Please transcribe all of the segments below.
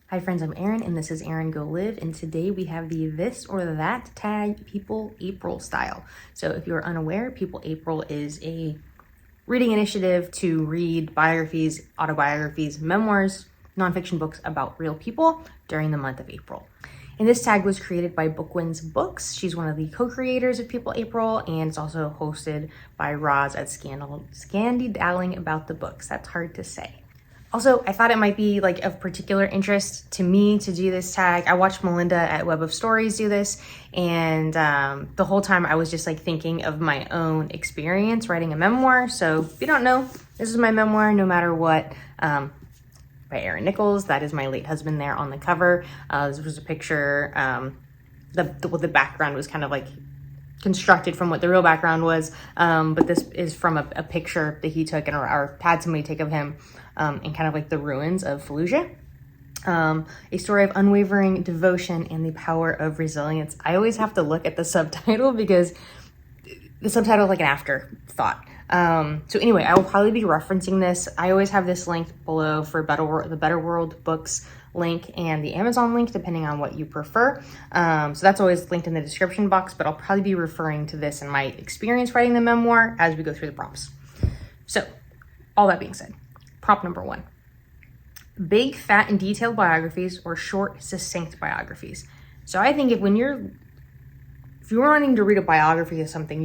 Hi friends, I'm Erin and this is Erin Go Live, and today we have the this or that tag People April style. So if you're unaware, People April is a reading initiative to read biographies, autobiographies, memoirs, nonfiction books about real people during the month of April. And this tag was created by Bookwin's Books. She's one of the co-creators of People April, and it's also hosted by Roz at Scandalling About the Books. That's hard to say. Also, I thought it might be like of particular interest to me to do this tag. I watched Melinda at Web of Stories do this, and the whole time I was just like thinking of my own experience writing a memoir. So if you don't know, this is my memoir, No Matter What, by Aaron Nichols. That is my late husband there on the cover. This was a picture, the background was kind of like constructed from what the real background was, but this is from a picture that he took or had somebody take of him in kind of like the ruins of Fallujah. A story of unwavering devotion and the power of resilience. I always have to look at the subtitle because the subtitle is like an afterthought. So anyway, I will probably be referencing this. I always have this link below for the Better World Books link and the Amazon link, depending on what you prefer. So that's always linked in the description box, but I'll probably be referring to this in my experience writing the memoir as we go through the prompts. So all that being said, prompt number 1, big, fat, and detailed biographies or short, succinct biographies. So I think if you're wanting to read a biography of someone,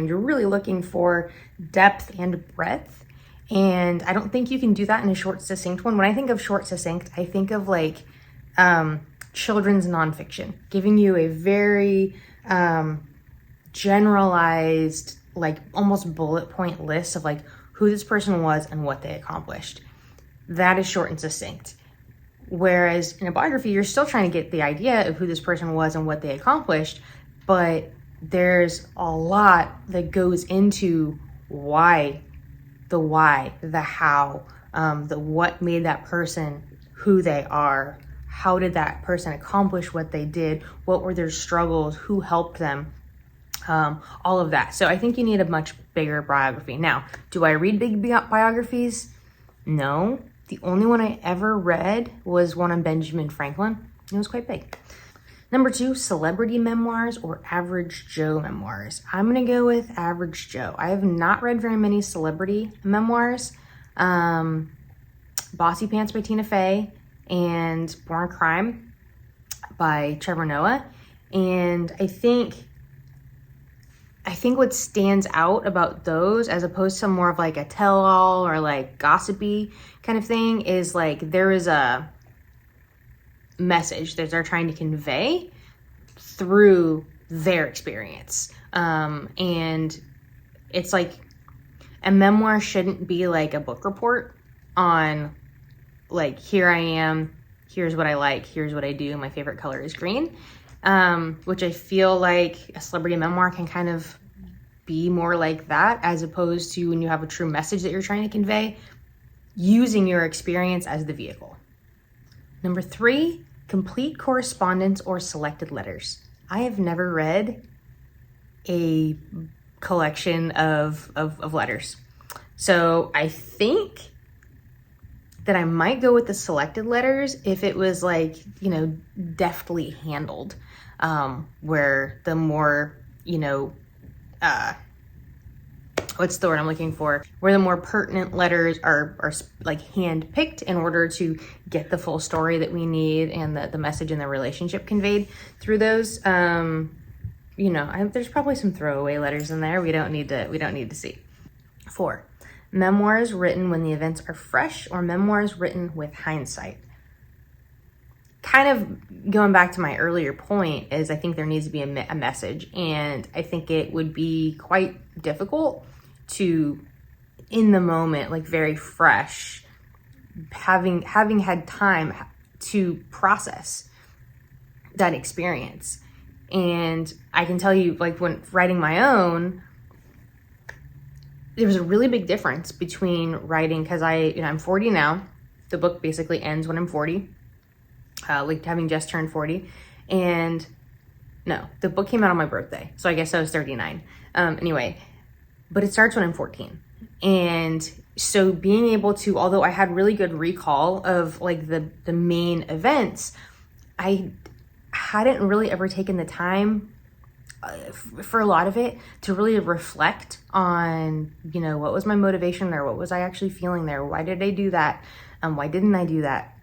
you're really looking for depth and breadth. And I don't think you can do that in a short, succinct one. When I think of short, succinct, I think of like children's nonfiction, giving you a very generalized, like almost bullet point list of like who this person was and what they accomplished. That is short and succinct. Whereas in a biography, you're still trying to get the idea of who this person was and what they accomplished, but there's a lot that goes into the how, the what made that person who they are, how did that person accomplish what they did, what were their struggles, who helped them, all of that. So I think you need a much bigger biography. Now, do I read big biographies? No. The only one I ever read was one on Benjamin Franklin. It was quite big. Number 2, celebrity memoirs or average Joe memoirs. I'm gonna go with average Joe. I have not read very many celebrity memoirs. Bossy Pants by Tina Fey and Born a Crime by Trevor Noah. And I think what stands out about those, as opposed to more of like a tell-all or like gossipy kind of thing, is like there is a message that they're trying to convey through their experience. And it's like a memoir shouldn't be like a book report on like, here I am, here's what I like, here's what I do, my favorite color is green. Which I feel like a celebrity memoir can kind of be more like that, as opposed to when you have a true message that you're trying to convey, using your experience as the vehicle. Number 3, complete correspondence or selected letters. I have never read a collection of letters. So I think that I might go with the selected letters if it was like, deftly handled, where the more, what's the word I'm looking for? Where the more pertinent letters are like hand-picked in order to get the full story that we need and the message and the relationship conveyed through those. There's probably some throwaway letters in there we don't need to see. 4, memoirs written when the events are fresh or memoirs written with hindsight. Kind of going back to my earlier point is I think there needs to be a message, and I think it would be quite difficult to, in the moment, like very fresh, having had time to process that experience. And I can tell you, like when writing my own, there was a really big difference between writing, because I'm 40 now. The book basically ends when I'm 40, like having just turned 40. And no, the book came out on my birthday, so I guess I was 39. Anyway, but it starts when I'm 14. And So being able to, although I had really good recall of like the main events, I hadn't really ever taken the time for a lot of it to really reflect on, you know, what was my motivation there? What was I actually feeling there? Why did I do that? Why didn't I do that?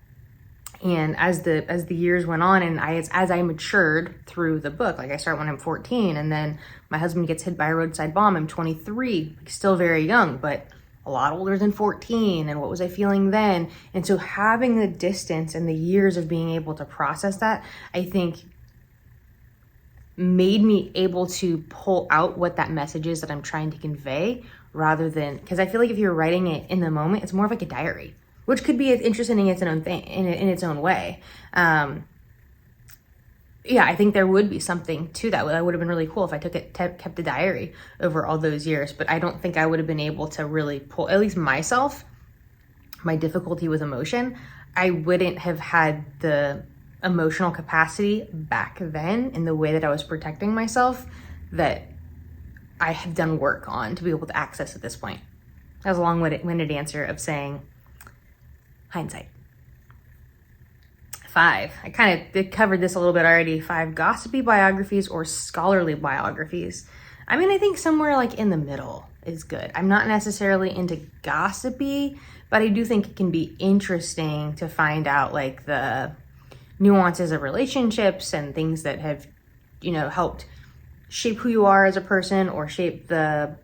And as the years went on, and as I matured through the book, like I started when I'm 14, and then my husband gets hit by a roadside bomb. I'm 23, still very young, but a lot older than 14. And what was I feeling then? And so having the distance and the years of being able to process that, I think made me able to pull out what that message is that I'm trying to convey, rather than, because I feel like if you're writing it in the moment, it's more of like a diary, which could be interesting in its own thing, in its own way. Yeah, I think there would be something to that. That would have been really cool if I kept a diary over all those years, but I don't think I would have been able to really pull, at least myself, my difficulty with emotion. I wouldn't have had the emotional capacity back then in the way that I was protecting myself that I have done work on to be able to access at this point. That was a long-winded answer of saying hindsight. 5, I kind of covered this a little bit already. 5, gossipy biographies or scholarly biographies. I mean, I think somewhere like in the middle is good. I'm not necessarily into gossipy, but I do think it can be interesting to find out like the nuances of relationships and things that have, you know, helped shape who you are as a person, or shape the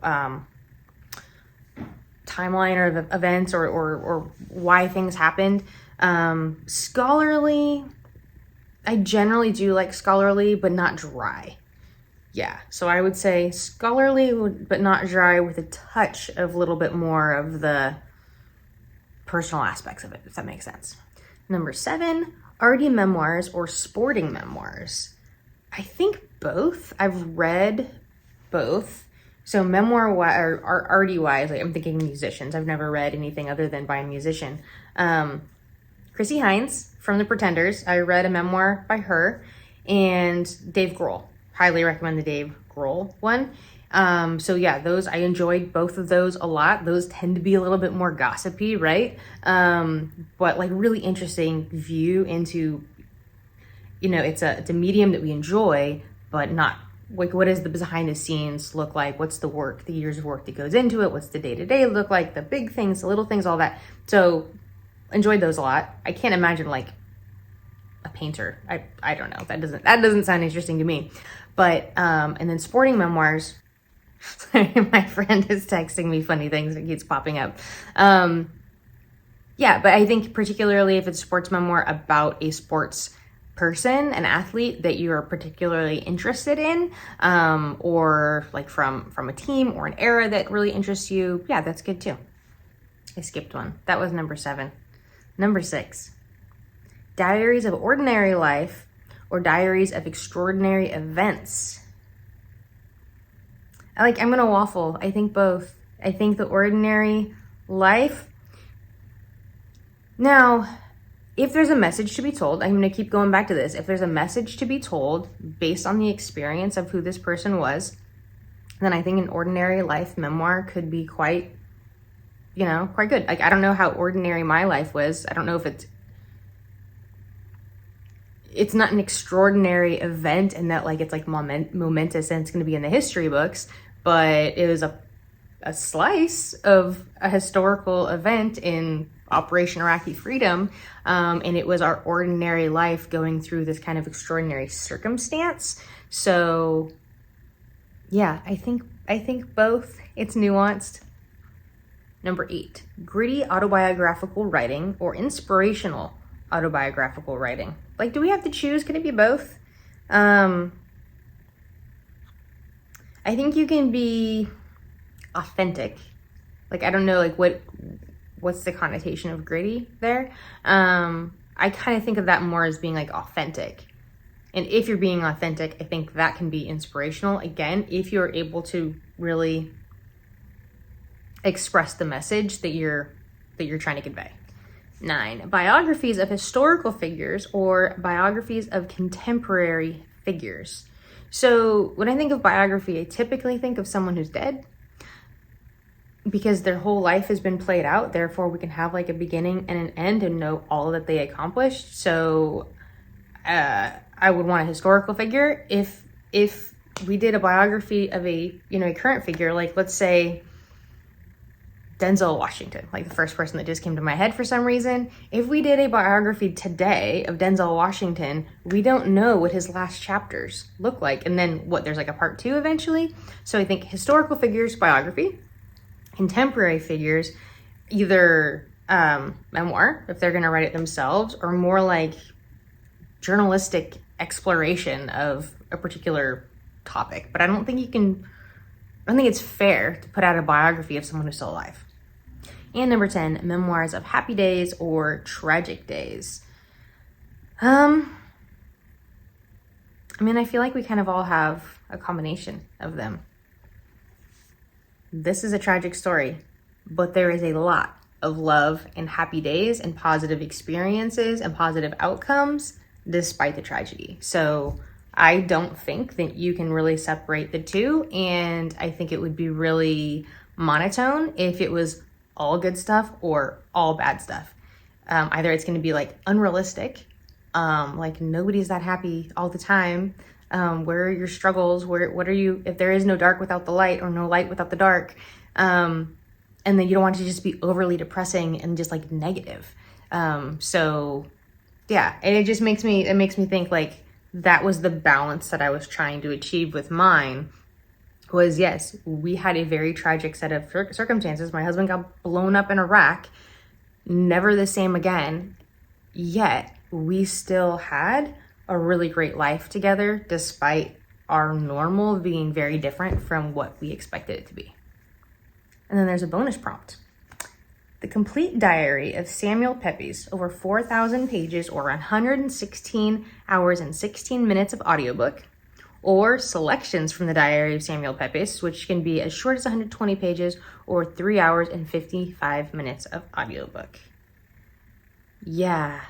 timeline or the events, or why things happened. Scholarly, I generally do like scholarly, but not dry. Yeah, so I would say scholarly, but not dry, with a touch of a little bit more of the personal aspects of it, if that makes sense. Number 7, Arty memoirs or sporting memoirs. I think both. I've read both. So memoir or Arty wise, like I'm thinking musicians. I've never read anything other than by a musician. Chrissy Hines from The Pretenders. I read a memoir by her, and Dave Grohl. Highly recommend the Dave Grohl one. So yeah, those, I enjoyed both of those a lot. Those tend to be a little bit more gossipy, right? But like really interesting view into, you know, it's a medium that we enjoy, but not like, what does the behind the scenes look like? What's the work, the years of work that goes into it? What's the day-to-day look like? The big things, the little things, all that. So enjoyed those a lot. I can't imagine like a painter. I don't know. That doesn't sound interesting to me. But and then sporting memoirs. My friend is texting me funny things that keeps popping up. Yeah, but I think particularly if it's sports memoir about a sports person, an athlete that you are particularly interested in, or like from a team or an era that really interests you, yeah, that's good too. I skipped one. That was number 7. Number 6, diaries of ordinary life or diaries of extraordinary events. I'm gonna waffle. I think both. I think the ordinary life. Now, if there's a message to be told, I'm gonna keep going back to this. If there's a message to be told based on the experience of who this person was, then I think an ordinary life memoir could be quite good. Like, I don't know how ordinary my life was. I don't know if it's not an extraordinary event and that like it's like momentous and it's going to be in the history books, but it was a slice of a historical event in Operation Iraqi Freedom, and it was our ordinary life going through this kind of extraordinary circumstance. So yeah, I think both. It's nuanced. Number 8, gritty autobiographical writing or inspirational autobiographical writing. Like, do we have to choose? Can it be both? I think you can be authentic. Like, I don't know, like what's the connotation of gritty there? I kind of think of that more as being like authentic. And if you're being authentic, I think that can be inspirational. Again, if you're able to really express the message that you're trying to convey. 9, biographies of historical figures or biographies of contemporary figures. So when I think of biography, I typically think of someone who's dead. because their whole life has been played out, therefore we can have like a beginning and an end and know all that they accomplished. So I would want a historical figure. If we did a biography of a, you know, a current figure, like let's say Denzel Washington, like the first person that just came to my head for some reason. If we did a biography today of Denzel Washington, we don't know what his last chapters look like. And then what, there's like a part 2 eventually. So I think historical figures, biography, contemporary figures, either memoir, if they're going to write it themselves, or more like journalistic exploration of a particular topic. But I don't think it's fair to put out a biography of someone who's still alive. And number 10, memoirs of happy days or tragic days. I mean, I feel like we kind of all have a combination of them. This is a tragic story, but there is a lot of love and happy days and positive experiences and positive outcomes despite the tragedy. So I don't think that you can really separate the two. And I think it would be really monotone if it was all good stuff or all bad stuff. Either it's going to be like unrealistic, like nobody's that happy all the time. Where are your struggles? What are you, if there is no dark without the light or no light without the dark? And then you don't want it to just be overly depressing and just like negative. So yeah, and it just makes me think like that was the balance that I was trying to achieve with mine. Was yes, we had a very tragic set of circumstances. My husband got blown up in Iraq, never the same again, yet we still had a really great life together despite our normal being very different from what we expected it to be. And then there's a bonus prompt. The complete diary of Samuel Pepys, over 4,000 pages or 116 hours and 16 minutes of audiobook, or selections from the Diary of Samuel Pepys, which can be as short as 120 pages or 3 hours and 55 minutes of audiobook. Yeah,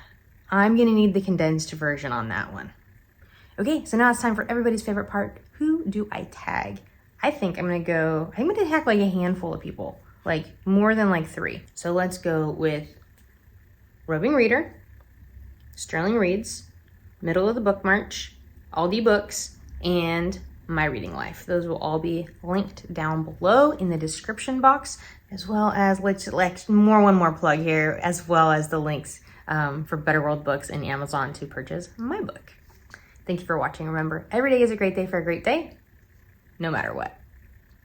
I'm gonna need the condensed version on that one. Okay, so now it's time for everybody's favorite part. Who do I tag? I think I'm gonna tag like a handful of people, like more than like 3. So let's go with Roving Reader, Sterling Reads, Middle of the Book March, Aldi Books, and My Reading Life. Those will all be linked down below in the description box, as well as one more plug here, as well as the links for Better World Books and Amazon to purchase my book. Thank you for watching. Remember, every day is a great day for a great day, no matter what.